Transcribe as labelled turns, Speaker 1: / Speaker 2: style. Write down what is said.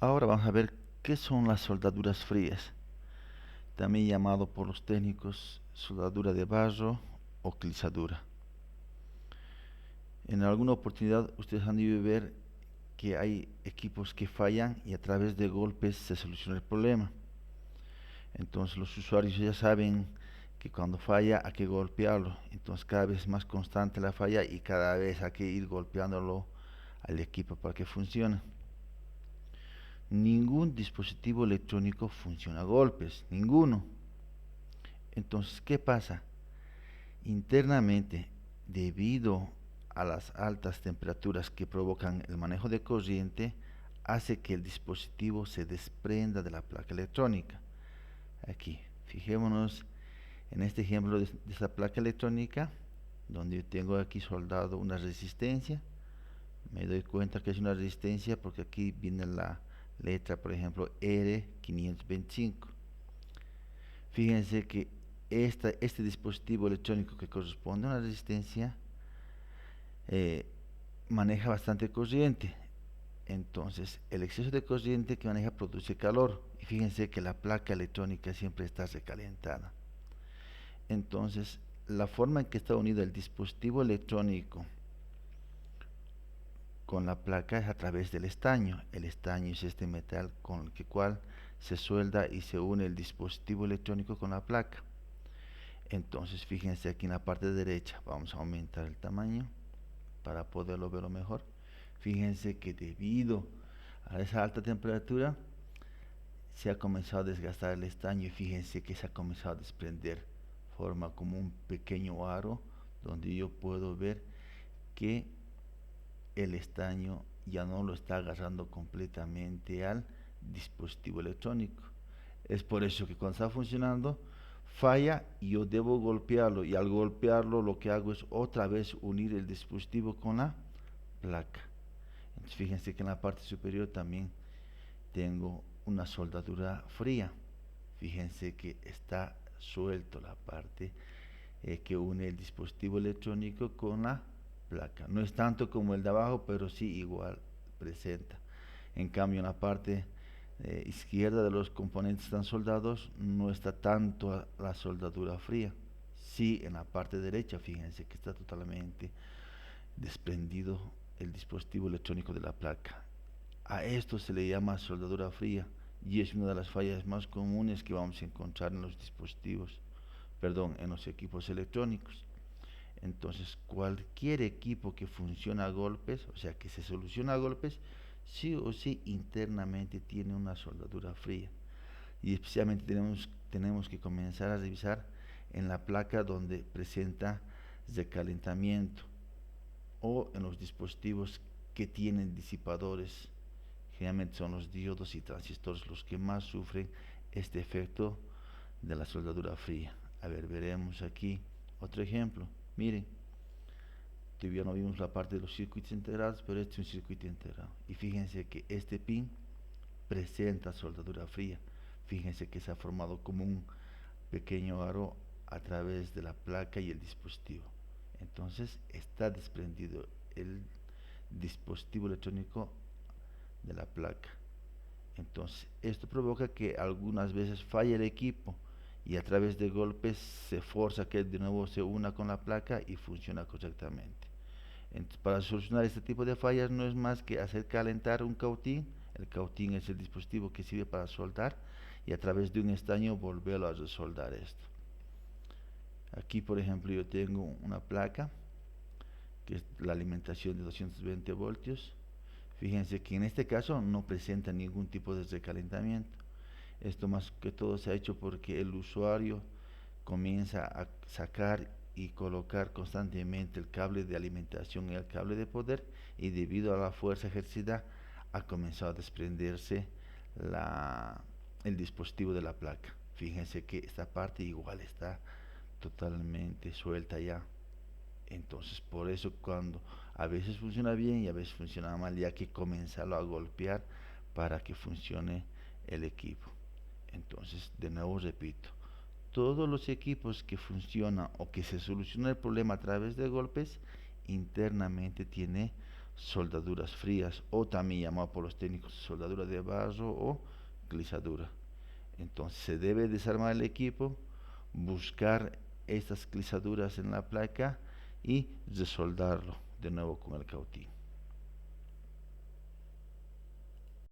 Speaker 1: Ahora vamos a ver qué son las soldaduras frías, también llamado por los técnicos soldadura de barro o clisadura. En alguna oportunidad ustedes han debido ver que hay equipos que fallan y a través de golpes se soluciona el problema. Entonces los usuarios ya saben que cuando falla hay que golpearlo. Entonces cada vez es más constante la falla y cada vez hay que ir golpeándolo al equipo para que funcione. Ningún dispositivo electrónico funciona a golpes, ninguno. Entonces, ¿qué pasa? Internamente, debido a las altas temperaturas que provocan el manejo de corriente, hace que el dispositivo se desprenda de la placa electrónica. Aquí, fijémonos en este ejemplo de esta placa electrónica, donde yo tengo aquí soldado una resistencia. Me doy cuenta que es una resistencia porque aquí viene la letra, por ejemplo, R525. Fíjense que este dispositivo electrónico que corresponde a una resistencia eh, maneja bastante corriente. Entonces, el exceso de corriente que maneja produce calor. Y fíjense que la placa electrónica siempre está recalentada. Entonces, la forma en que está unido el dispositivo electrónico con la placa es a través del estaño. El estaño es este metal con el cual se suelda y se une el dispositivo electrónico con la placa. Entonces, fíjense aquí en la parte derecha, vamos a aumentar el tamaño para poderlo verlo mejor. Fíjense que debido a esa alta temperatura se ha comenzado a desgastar el estaño y fíjense que se ha comenzado a desprender. Forma como un pequeño aro donde yo puedo ver que el estaño ya no lo está agarrando completamente al dispositivo electrónico. Es por eso que cuando está funcionando falla y yo debo golpearlo, y al golpearlo lo que hago es otra vez unir el dispositivo con la placa. Entonces fíjense que en la parte superior también tengo una soldadura fría. Fíjense que está suelto la parte que une el dispositivo electrónico con la placa. No es tanto como el de abajo, pero sí igual presenta. En cambio, en la parte izquierda de los componentes están soldados, no está tanto la soldadura fría. Sí, en la parte derecha, fíjense que está totalmente desprendido el dispositivo electrónico de la placa. A esto se le llama soldadura fría y es una de las fallas más comunes que vamos a encontrar en los dispositivos, perdón, en los equipos electrónicos. Entonces, cualquier equipo que funciona a golpes, o sea, que se soluciona a golpes, sí o sí internamente tiene una soldadura fría. Y especialmente tenemos que comenzar a revisar en la placa donde presenta recalentamiento o en los dispositivos que tienen disipadores. Generalmente son los diodos y transistores los que más sufren este efecto de la soldadura fría. A ver, veremos aquí otro ejemplo. Miren, todavía no vimos la parte de los circuitos integrados, pero este es un circuito integrado. Y fíjense que este pin presenta soldadura fría. Fíjense que se ha formado como un pequeño aro a través de la placa y el dispositivo. Entonces está desprendido el dispositivo electrónico de la placa. Entonces esto provoca que algunas veces falle el equipo y a través de golpes se forza que de nuevo se una con la placa y funciona correctamente. Entonces, para solucionar este tipo de fallas no es más que hacer calentar un cautín. El cautín es el dispositivo que sirve para soldar y a través de un estaño volverlo a resoldar esto. Aquí, por ejemplo, yo tengo una placa que es la alimentación de 220 voltios. Fíjense que en este caso no presenta ningún tipo de recalentamiento. Esto más que todo se ha hecho porque el usuario comienza a sacar y colocar constantemente el cable de alimentación y el cable de poder, y debido a la fuerza ejercida ha comenzado a desprenderse la, el dispositivo de la placa. Fíjense que esta parte igual está totalmente suelta ya. Entonces, por eso cuando a veces funciona bien y a veces funciona mal, ya que comenzarlo a golpear para que funcione el equipo. Entonces, de nuevo repito, todos los equipos que funcionan o que se soluciona el problema a través de golpes, internamente tiene soldaduras frías, o también llamado por los técnicos soldadura de barro o clisadura. Entonces se debe desarmar el equipo, buscar estas clisaduras en la placa y resoldarlo de nuevo con el cautín.